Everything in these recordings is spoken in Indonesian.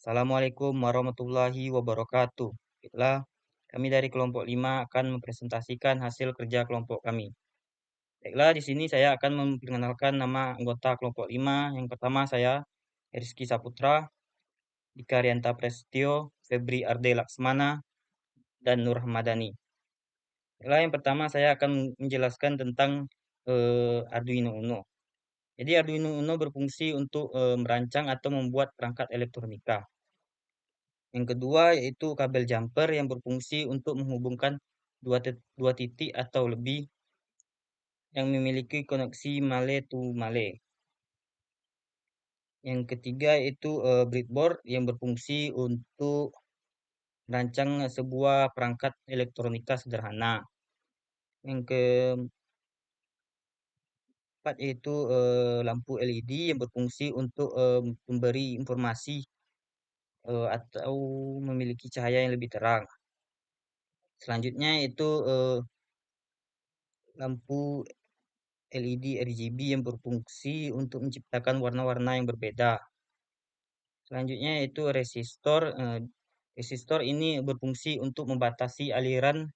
Assalamualaikum warahmatullahi wabarakatuh. Baiklah, kami dari kelompok 5 akan mempresentasikan hasil kerja kelompok kami. Baiklah, di sini saya akan memperkenalkan nama anggota kelompok 5. Yang pertama saya, Rizky Saputra, Dika Rianta Prasetyo, Febri Arde Laksmana, dan Nur Ahmadani. Baiklah, yang pertama saya akan menjelaskan tentang Arduino Uno. Jadi Arduino Uno berfungsi untuk merancang atau membuat perangkat elektronika. Yang kedua yaitu kabel jumper yang berfungsi untuk menghubungkan dua titik atau lebih yang memiliki koneksi male to male. Yang ketiga yaitu breadboard yang berfungsi untuk merancang sebuah perangkat elektronika sederhana. Yang keempat yaitu lampu LED yang berfungsi untuk memberi informasi atau memiliki cahaya yang lebih terang. Selanjutnya yaitu lampu LED RGB yang berfungsi untuk menciptakan warna-warna yang berbeda. Selanjutnya yaitu resistor. Resistor ini berfungsi untuk membatasi aliran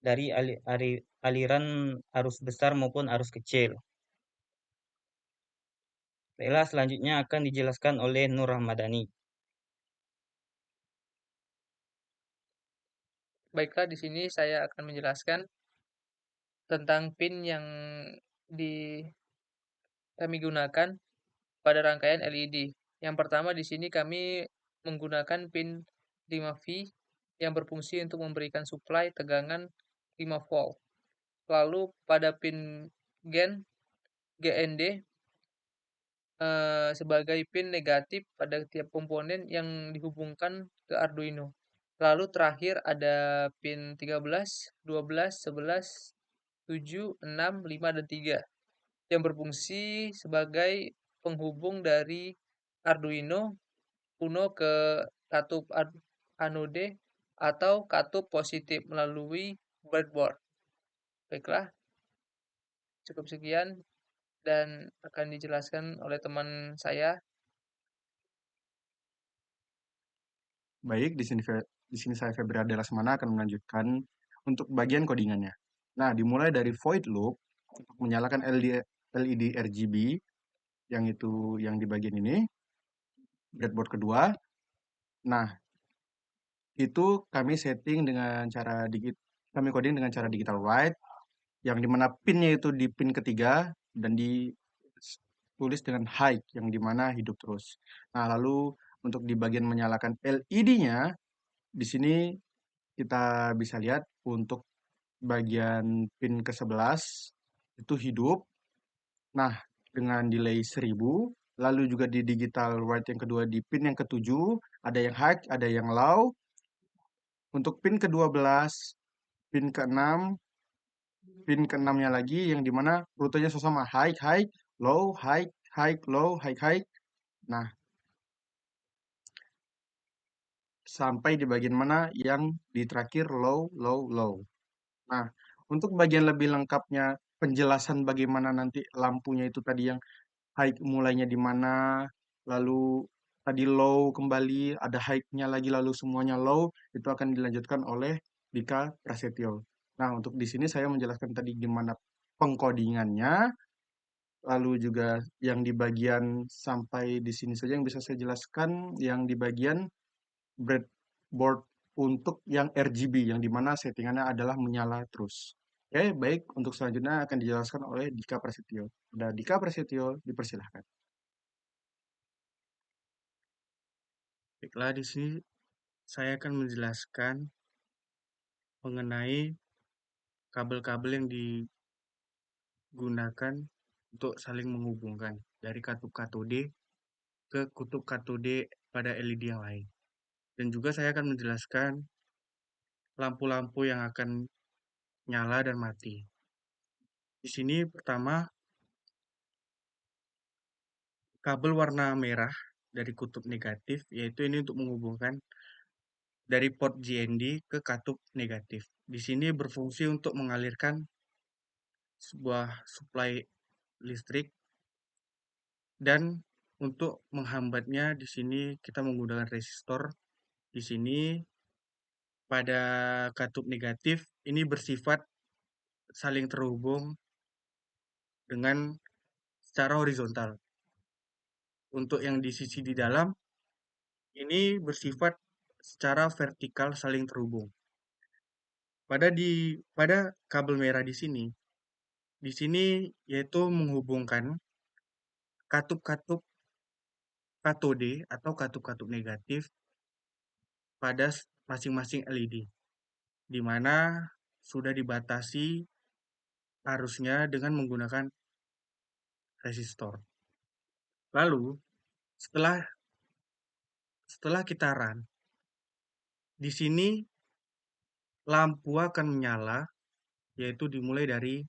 dari aliran arus besar maupun arus kecil. Baiklah, selanjutnya akan dijelaskan oleh Nur Rahmadani. Baiklah, di sini saya akan menjelaskan tentang pin yang di kami gunakan pada rangkaian LED. Yang pertama di sini kami menggunakan pin 5V yang berfungsi untuk memberikan suplai tegangan 5 volt. Lalu pada pin GND sebagai pin negatif pada tiap komponen yang dihubungkan ke Arduino. Lalu terakhir ada pin 13, 12, 11, 7, 6, 5, dan 3 yang berfungsi sebagai penghubung dari Arduino Uno ke katup anode atau katup positif melalui breadboard. Baiklah, cukup sekian dan akan dijelaskan oleh teman saya. Baik, di sini saya Febri Ade Lasmana akan melanjutkan untuk bagian codingannya. Nah, dimulai dari void loop untuk menyalakan LED RGB yang di bagian ini, breadboard kedua. Nah, itu kami setting dengan kami coding dengan cara digital write yang dimana pinnya itu di pin ketiga dan ditulis dengan high yang dimana hidup terus. Nah, lalu untuk di bagian menyalakan LED-nya di sini kita bisa lihat untuk bagian pin ke-11 itu hidup. Nah, dengan delay 1000, lalu juga di digital write yang kedua di pin yang ke-7, ada yang high, ada yang low. Untuk pin ke-12, pin ke-6, pin ke-6-nya lagi yang dimana rutenya sama high, high, low, high, high, low, high, high. Nah, sampai di bagian mana yang di terakhir low, low, low. Nah, untuk bagian lebih lengkapnya penjelasan bagaimana nanti lampunya itu tadi yang high mulainya di mana, lalu tadi low kembali, ada high-nya lagi lalu semuanya low, itu akan dilanjutkan oleh Dika Prasetyo. Nah, untuk di sini saya menjelaskan tadi gimana pengkodingannya, lalu juga yang di bagian sampai di sini saja yang bisa saya jelaskan, yang di bagian breadboard untuk yang RGB yang dimana settingannya adalah menyala terus. Oke, baik. Untuk selanjutnya akan dijelaskan oleh Dika Prasetyo. Ada Dika Prasetyo, dipersilahkan. Baiklah, di sini saya akan menjelaskan mengenai kabel-kabel yang digunakan untuk saling menghubungkan dari katup katode ke kutub katode pada LED yang lain. Dan juga saya akan menjelaskan lampu-lampu yang akan nyala dan mati. Di sini pertama kabel warna merah dari kutub negatif, yaitu ini untuk menghubungkan dari port GND ke katup negatif. Di sini berfungsi untuk mengalirkan sebuah suplai listrik dan Untuk menghambatnya di sini kita menggunakan resistor. Di sini pada katup negatif ini bersifat saling terhubung dengan secara horizontal. Untuk yang di sisi di dalam ini bersifat secara vertikal saling terhubung. Pada kabel merah di sini yaitu menghubungkan katup-katup katode atau katup-katup negatif pada masing-masing LED, di mana sudah dibatasi arusnya dengan menggunakan resistor. Lalu setelah setelah kita run, di sini lampu akan menyala, yaitu dimulai dari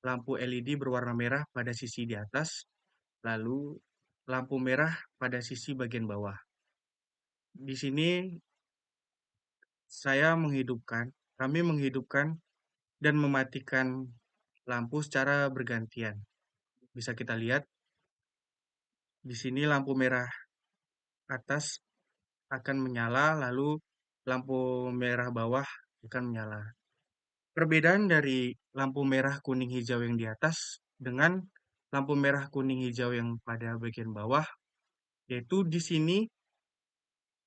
lampu LED berwarna merah pada sisi di atas, lalu lampu merah pada sisi bagian bawah. Di sini kami menghidupkan dan mematikan lampu secara bergantian. Bisa kita lihat di sini lampu merah atas akan menyala, lalu lampu merah bawah akan menyala. Perbedaan dari lampu merah kuning hijau yang di atas dengan lampu merah kuning hijau yang pada bagian bawah, yaitu di sini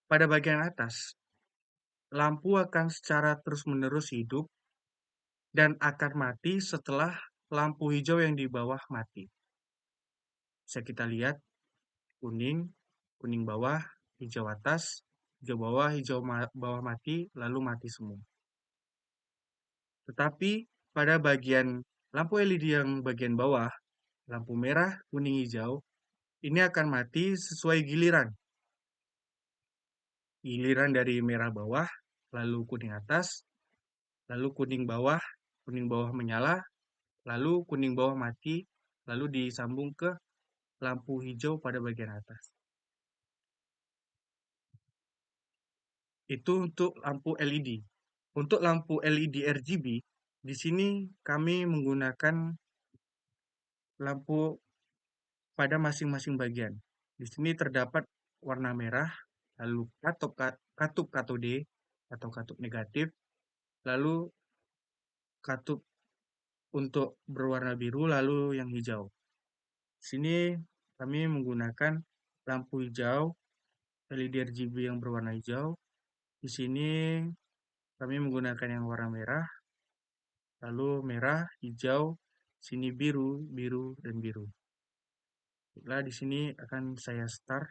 pada bagian atas lampu akan secara terus-menerus hidup dan akan mati setelah lampu hijau yang di bawah mati. Bisa kita lihat kuning, kuning bawah, hijau atas, hijau bawah, bawah mati, lalu mati semua. Tetapi pada bagian lampu LED yang bagian bawah, lampu merah, kuning, hijau, ini akan mati sesuai giliran. Giliran dari merah bawah, lalu kuning atas, lalu kuning bawah menyala, lalu kuning bawah mati, lalu disambung ke lampu hijau pada bagian atas. Itu untuk lampu LED. Untuk lampu LED RGB, di sini kami menggunakan lampu pada masing-masing bagian. Di sini terdapat warna merah, lalu katup katode atau katup negatif, lalu katup untuk berwarna biru, lalu yang hijau. Di sini kami menggunakan lampu hijau, LED RGB yang berwarna hijau. Di sini kami menggunakan yang warna merah, lalu merah, hijau, sini biru, biru, dan biru. Baiklah, di sini akan saya start.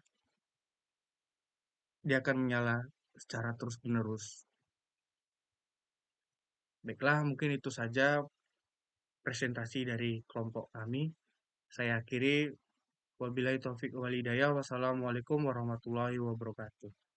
Dia akan menyala secara terus-menerus. Baiklah, mungkin itu saja presentasi dari kelompok kami. Saya akhiri. Wabillahi taufik wal hidayah. Wassalamualaikum warahmatullahi wabarakatuh.